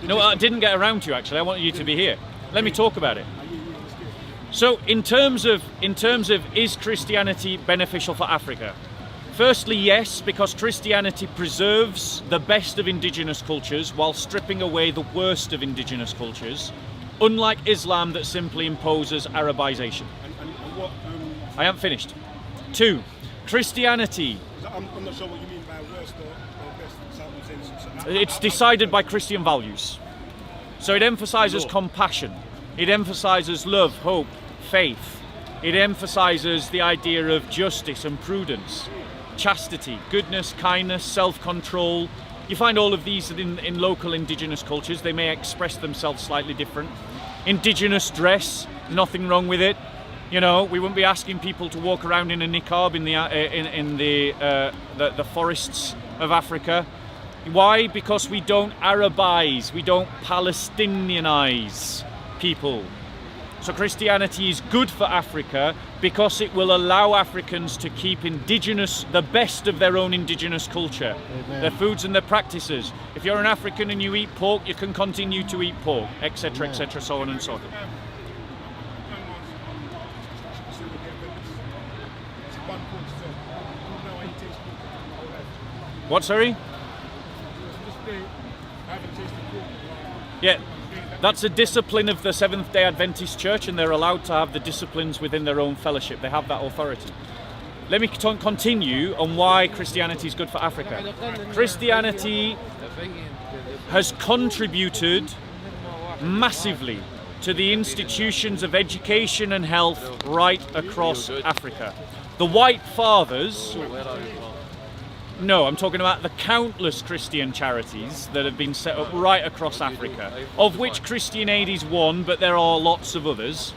No, I didn't get around to you actually. I wanted you to be here. Let me talk about it. So, in terms of is Christianity beneficial for Africa? Firstly, yes, because Christianity preserves the best of indigenous cultures while stripping away the worst of indigenous cultures, unlike Islam that simply imposes Arabization. And what? I haven't finished. 2, Christianity. I'm not sure what you mean by worst or best. It's decided by Christian values. So it emphasizes compassion. It emphasizes love, hope, faith. It emphasizes the idea of justice and prudence, chastity, goodness, kindness, self-control. You find all of these in local indigenous cultures. They may express themselves slightly different. Indigenous dress, nothing wrong with it. You know, we wouldn't be asking people to walk around in a niqab in the forests of Africa. Why? Because we don't Arabize, we don't Palestinianize people. So Christianity is good for Africa because it will allow Africans to keep the best of their own indigenous culture, their foods and their practices. If you're an African and you eat pork, you can continue to eat pork, etc., etc., so on and so on. What, sorry? Yeah, that's a discipline of the Seventh-day Adventist Church, and they're allowed to have the disciplines within their own fellowship. They have that authority. Let me continue on why Christianity is good for Africa. Christianity has contributed massively to the institutions of education and health right across Africa. The White Fathers... No, I'm talking about the countless Christian charities that have been set up right across Africa, of which Christian Aid is one, but there are lots of others.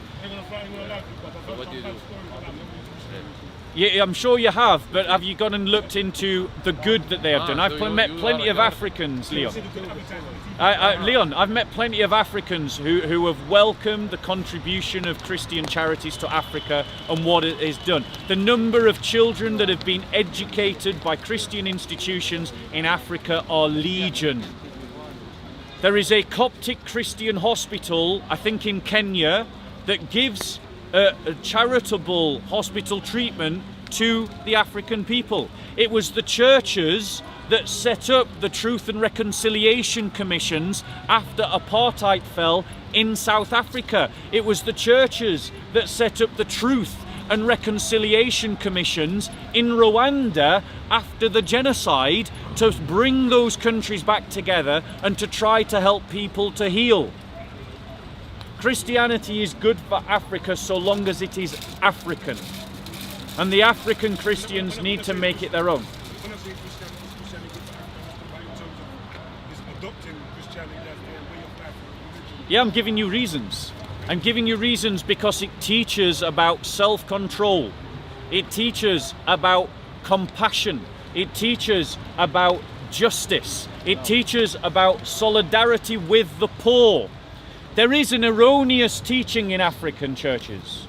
Yeah, I'm sure you have, but have you gone and looked into the good that they have done? I've met plenty of Africans, Leon. Leon, I've met plenty of Africans who have welcomed the contribution of Christian charities to Africa and what it has done. The number of children that have been educated by Christian institutions in Africa are legion. There is a Coptic Christian hospital, I think in Kenya, that gives a charitable hospital treatment to the African people. It was the churches that set up the Truth and Reconciliation Commissions after apartheid fell in South Africa. It was the churches that set up the Truth and Reconciliation Commissions in Rwanda after the genocide to bring those countries back together and to try to help people to heal. Christianity is good for Africa so long as it is African. And the African Christians need to make it their own. Yeah, I'm giving you reasons. I'm giving you reasons because it teaches about self-control. It teaches about compassion. It teaches about justice. It teaches about solidarity with the poor. There is an erroneous teaching in African churches.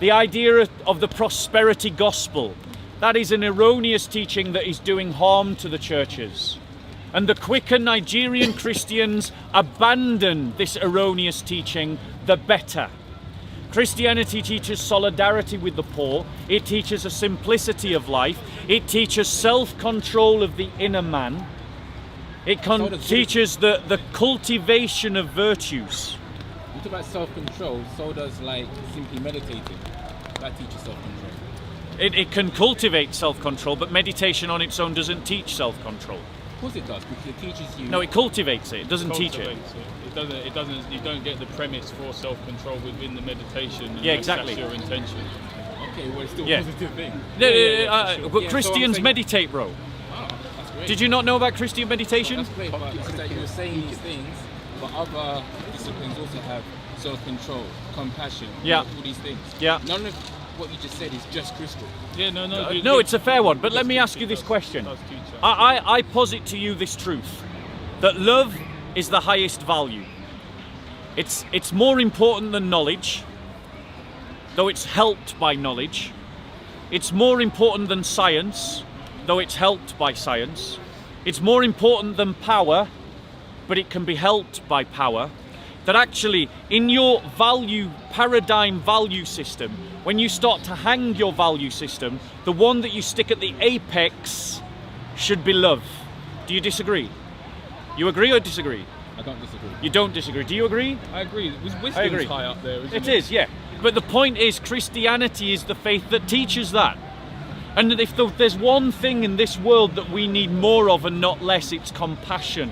The idea of the prosperity gospel. That is an erroneous teaching that is doing harm to the churches. And the quicker Nigerian Christians abandon this erroneous teaching, the better. Christianity teaches solidarity with the poor. It teaches a simplicity of life. It teaches self-control of the inner man. It teaches the cultivation of virtues. You talk about self-control, so does like simply meditating. That teaches self-control. It can cultivate self-control, but meditation on its own doesn't teach self-control. Of course it does, because it teaches you... No, it cultivates it. It doesn't teach it. It doesn't. You don't get the premise for self-control within the meditation. And yeah, exactly. That's your intention. Okay, well, it's still a positive thing. But Christians meditate, bro. Oh, that's great. Did you not know about Christian meditation? That's great, but it's that you were saying these things, but other disciplines also have self-control, compassion, all these things. Yeah. None of what you just said is just crystal. Yeah, no, it's a fair one. But let me ask you this question. I posit to you this truth, that love is the highest value. It's more important than knowledge, though it's helped by knowledge. It's more important than science, though it's helped by science. It's more important than power, but it can be helped by power. That actually, in your value paradigm value system, when you start to hang your value system, the one that you stick at the apex should be love. Do you disagree? You agree or disagree? I don't disagree. You don't disagree. Do you agree? I agree. Wisdom's I agree. high up there, isn't it? It is, yeah. But the point is, Christianity is the faith that teaches that. And if there's one thing in this world that we need more of and not less, it's compassion.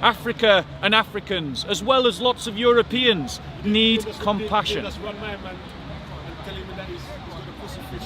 Africa and Africans, as well as lots of Europeans, need compassion. That's one man and tell him that he's going to crucifix.